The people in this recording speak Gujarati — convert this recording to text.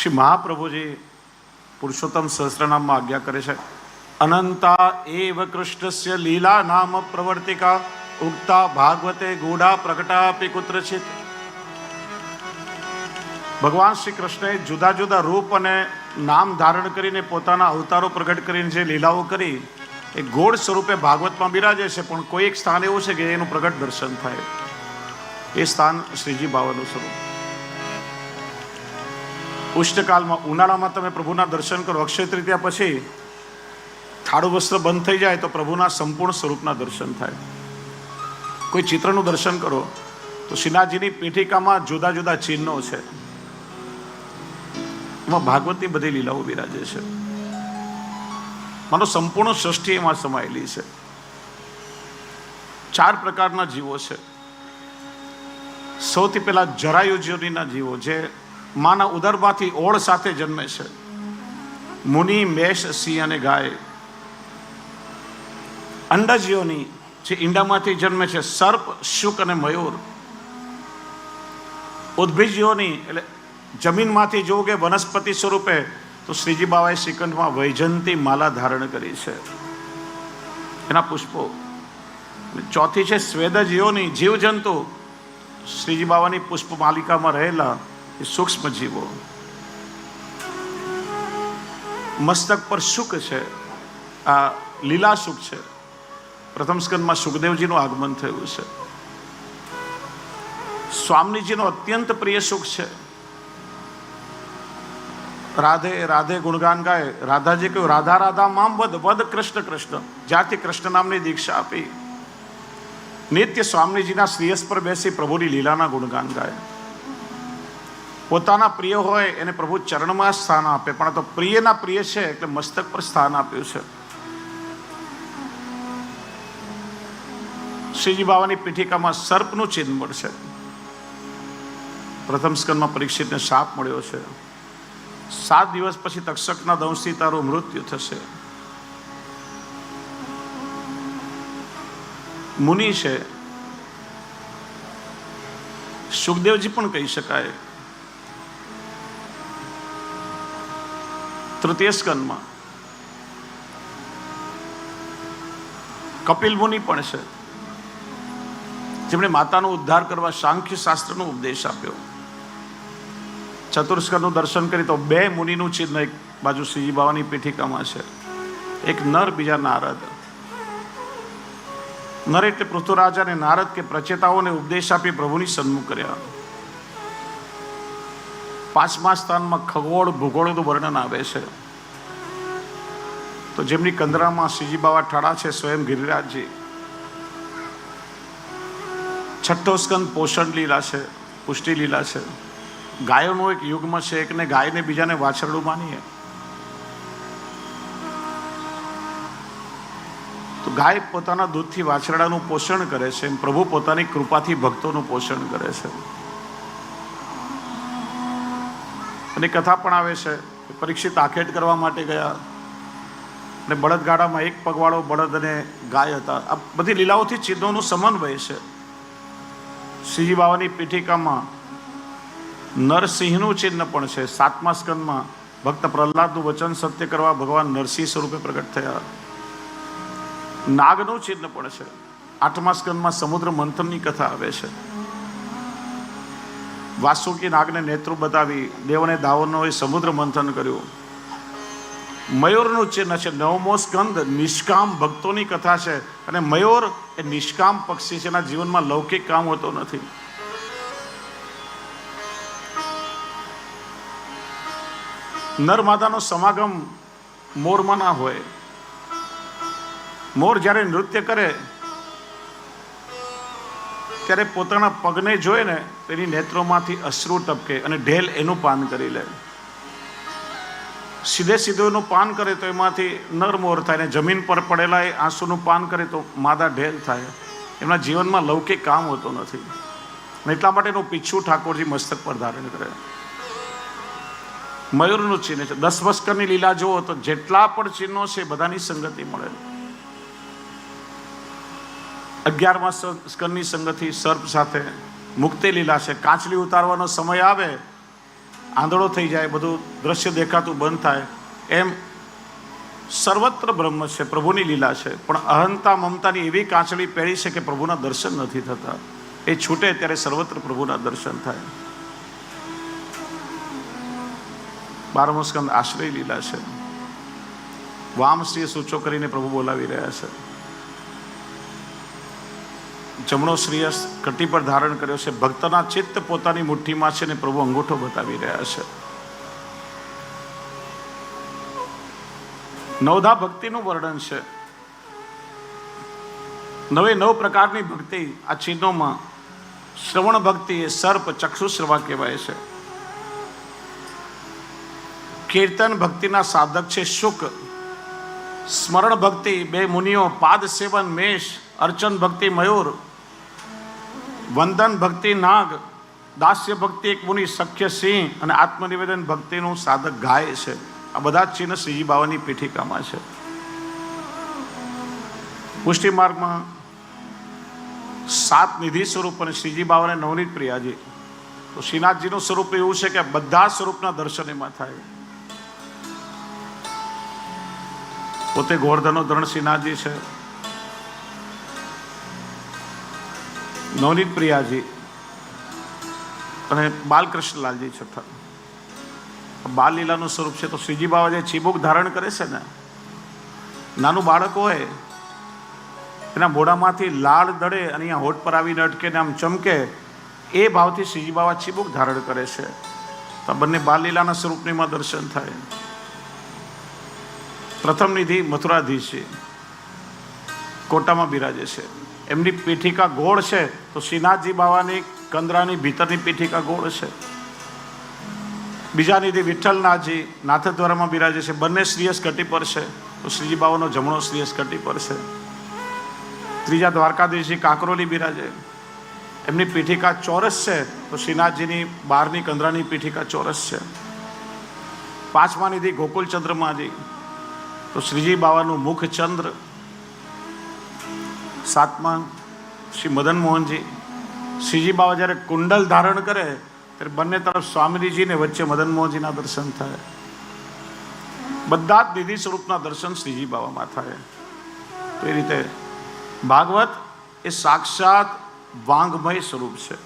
શ્રી મહાપ્રભુજી પુરુષોત્તમ સહસ્રનામમાં આજ્ઞા કરે છે, અનંતા એવ કૃષ્ણસ્ય લીલા નામ પ્રવર્તિકા ઉક્તા ભાગવતે ગૂઢા પ્રકટાપી કુત્રચિત. ભગવાન શ્રી કૃષ્ણએ જુદા જુદા રૂપ અને નામ ધારણ કરીને પોતાના અવતારો પ્રગટ કરીને જે લીલાઓ કરી એ ગોળ સ્વરૂપે ભાગવતમાં બિરાજે છે, પણ કોઈ એક સ્થાન એવું છે કે એનું પ્રગટ દર્શન થાય. એ સ્થાન શ્રીજી બાવાનું સ્વરૂપ. ઉષ્ણકાળમાં ઉનાળામાં તમે પ્રભુના દર્શન કરો, અક્ષય તૃતીયા પછી થાળું વસ્ત્ર બંધ થઈ જાય તો પ્રભુના સંપૂર્ણ સ્વરૂપના દર્શન થાય. કોઈ ચિત્રનું દર્શન કરો તો શ્રીનાથજીની પીઠિકામાં જુદા જુદા ચિહ્નો છે, એમાં ભાગવતની બધી લીલાઓ બિરાજે છે. માનો સંપૂર્ણ સૃષ્ટિ એમાં સમાયેલી છે. 4 પ્રકારના જીવો છે. સૌથી પહેલા જરાયુ યોનિના જીવો, જે માના ઉદરમાંથી ઓળ સાથે જન્મે છે. મુનિ, મેષ, સિંહ અને ગાય. અંડજ યોની, જે ઈંડામાંથી જન્મે છે, સર્પ, શુક અને મયુર. ઉદ્ભિજ યોની એટલે જમીનમાંથી જો કે વનસ્પતિ સ્વરૂપે, તો શ્રીજી બાવાએ શ્રીકંઠમાં વૈજયંતી માલા ધારણ કરી છે, એના પુષ્પો. ચોથી છે સ્વેદજ યોની, જીવજંતુ, શ્રીજી બાવાની પુષ્પ માલિકામાં રહેલા એ સૂક્ષ્મ જીવો. મસ્તક પર શુક છે, આ લીલા શુક છે. પ્રથમ સ્કંદમાં સુખદેવજીનું આગમન થયું છે. સ્વામીજીનો અત્યંત પ્રિય સુખ છે. રાધે રાધે ગુણગાન ગાય. રાધાજી કહ્યું, રાધા રાધા મામ વદ, વદ કૃષ્ણ કૃષ્ણ. જ્યારથી કૃષ્ણ નામની દીક્ષા આપી, નિત્ય સ્વામીજીના શ્રીયસ પર બેસી પ્રભુની લીલાના ગુણગાન ગાય. પોતાના પ્રિય હોય એને પ્રભુ ચરણમાં સ્થાન આપે, પણ આ તો પ્રિયના પ્રિય છે એટલે મસ્તક પર સ્થાન આપ્યું છે. શ્રીજી બાવાની પીઠિકામાં સર્પનું ચિહ્ન મળશે. પ્રથમ સ્કંદમાં પરીક્ષિતને શાપ મળ્યો છે. 7 દિવસ પછી તક્ષકના દંશથી તારું મૃત્યુ થશે. મુનિ છે, સુખદેવજી પણ કહી શકાય. તૃતીય સ્કંદમાં કપિલ મુનિ પણ છે, જેમણે માતાનો ઉદ્ધાર કરવા સાંખ્ય શાસ્ત્રનો ઉપદેશ આપ્યો. ચતુર્સ્કંદનું દર્શન કરી તો 2 મુનિનું ચિહ્ન એક બાજુ શ્રીજી બાવાની પીઠિકામાં છે. એક નર, બીજા નારદ. નર એટલે પૃથ્વીરાજ અને નારદ કે પ્રચેતાઓને ઉપદેશ આપી પ્રભુની સન્મુખ કર્યા. 5મા સ્થાનમાં ખગોળ ભૂગોળનું વર્ણન આવે છે. તો જેમની કંદરામાં શ્રીજી બાવા ઠાડા છે, સ્વયં ગિરિરાજજી. 6ઠ્ઠો સ્કંદ પોષણ લીલા છે, પુષ્ટિ લીલા છે. ગાયોનો એક યુગ્મ છે, એકને ગાયને બીજાને વાછરડું માનીએ. તો ગાય પોતાના દૂધથી વાછરડાનું પોષણ કરે છે, એમ પ્રભુ પોતાની કૃપાથી ભક્તોનું પોષણ કરે છે. અને કથા પણ આવે છે કે પરીક્ષિત આખેટ કરવા માટે ગયા અને બળદગાડામાં એક પગવાળો બળદ અને ગાય હતા. આ બધી લીલાઓથી ચિહ્નોનું સમન્વય છે. શ્રીજી બાવાની પીઠિકામાં નરસિંહનું ચિહ્ન પણ છે. 7મા સ્કંદમાં ભક્ત પ્રહલાદનું વચન સત્ય કરવા ભગવાન નરસિંહ સ્વરૂપે પ્રગટ થયા. નાગનું ચિહ્ન પણ છે. 8મા સ્કંદમાં સમુદ્ર મંથનની કથા આવે છે. વાસુકી નાગને નેત્રો બતાવી દેવને દાવોનો એ સમુદ્ર મંથન કર્યું. મયુરનું ચિહ્ન છે. 9મો સ્કંદ નિષ્કામ ભક્તોની કથા છે, અને મયુર એ નિષ્કામ પક્ષી છે, એના જીવનમાં લૌકિક કામ હોતો નથી. નર માતાનો સમાગમ મોરમાં ના હોય. મોર જ્યારે નૃત્ય કરે ત્યારે પોતાના પગને જોઈ ને તેની નેત્રોમાંથી અશ્રુ ટપકે અને ઢેલ એનું પાન કરી લે. સીધે સીધું એનું પાન કરે તો એમાંથી નર મોર થાય, ને જમીન પર પડેલા એ આંસુનું પાન કરે તો માદા ઢેલ થાય. એમના જીવનમાં લૌકિક કામ હોતો નથી, એટલા માટે એનું પીછું ઠાકોરજી મસ્તક પર ધારણ કરે. મયુરનું ચિહ્ન છે. 10 વસ્કરની લીલા જુઓ તો જેટલા પણ ચિહ્નો છે બધાની સંગતિ મળે. 11મા સ્કંદની સંગતિ સર્પ સાથે. મુક્તિ લીલા છે. કાંચલી ઉતારવાનો સમય આવે આંધળો થઈ જાય, બધું દ્રશ્ય દેખાતું બંધ થાય, એમ સર્વત્ર બ્રહ્મ છે, પ્રભુની લીલા છે. પણ અહંતા મમતાની એવી કાંચળી પહેરી છે કે પ્રભુના દર્શન નથી થતા. એ છૂટે ત્યારે સર્વત્ર પ્રભુના દર્શન થાય. 12મો સ્કંદ આશ્રય લીલા છે. વામશ્રીએ સૂચો કરીને પ્રભુ બોલાવી રહ્યા છે. જમણો શ્રીય કટી પર ધારણ કર્યો છે. ભક્તના ચિત્ત પોતાની મુઠ્ઠીમાં છે ને પ્રભુ અંગૂઠો બતાવી રહ્યા છે. નવધા ભક્તિનું વર્ણન છે. 9 પ્રકારની ભક્તિ આ ચિહ્નોમાં. શ્રવણ ભક્તિ એ સર્પ ચક્ષુશ્રવા કહેવાય છે. કીર્તન ભક્તિના સાધક છે શુક. સ્મરણ ભક્તિ 2 મુનિઓ પાદ સેવન મેષ. અર્ચન ભક્તિ મયુર. વંદન ભક્તિ નાગ. દાસ્ય ભક્તિ એક મુનિ સખ્ય સિંહ. અને આત્મનિવેદન ભક્તિનું સાધક ગાય છે. આ બધા જ ચિહ્ન શ્રીજી બાવાની પીઠિકામાં છે. પુષ્ટિ માર્ગમાં 7 નિધિ સ્વરૂપ અને શ્રીજી બાવાને નવનીત પ્રિયાજી. તો શ્રીનાથજીનું સ્વરૂપ એવું છે કે બધા સ્વરૂપના દર્શન એમાં થાય. પોતે ગોવર્ધનો ધરણ શ્રીનાથજી છે. નવનીત પ્રિયાજી અને બાલકૃષ્ણલાલજી છઠ્ઠા. બાલ લીલાનું સ્વરૂપ છે. તો શ્રીજી બાવા જે ચીબુક ધારણ કરે છે ને, નાનું બાળક હોય એના મોઢામાંથી લાળ દડે અને અહીંયા હોઠ પર આવીને અટકે ને આમ ચમકે, એ ભાવથી શ્રીજી બાવા ચીબુક ધારણ કરે છે. તો બંને બાલ લીલાના સ્વરૂપની માં દર્શન થાય. પ્રથમ નિધિ મથુરાધીશ છે, કોટામાં બિરાજે છે. એમની પીઠિકા ગોળ છે. તો શ્રીનાથજી બાવાની કંદરાની ભીતરની પીઠિકા ગોળ છે. બીજા નિધિ વિઠ્ઠલનાથજી નાથદ્વારામાં બિરાજે છે. બંને શ્રીયસ કટી પર છે. તો શ્રીજી બાવાનો જમણો શ્રીયસ કટી પર છે. ત્રીજા દ્વારકાધીશજી કાંકરોલી બિરાજે. એમની પીઠિકા ચોરસ છે. તો શ્રીનાથજીની 12ની કંદરાની પીઠિકા ચોરસ છે. 5મા નિધિ ગોકુલ ચંદ્રમાજી. તો શ્રીજી બાવાનું મુખ ચંદ્ર. 7મા શ્રી મદન મોહનજી. શ્રીજી બાવા જ્યારે કુંડલ ધારણ કરે ત્યારે બંને તરફ સ્વામીજી ને વચ્ચે મદન મોહનજીના દર્શન થાય. બધા જ નિધિ સ્વરૂપના દર્શન શ્રીજી બાવામાં થાય. તો એ રીતે ભાગવત એ સાક્ષાત વાંગમય સ્વરૂપ છે.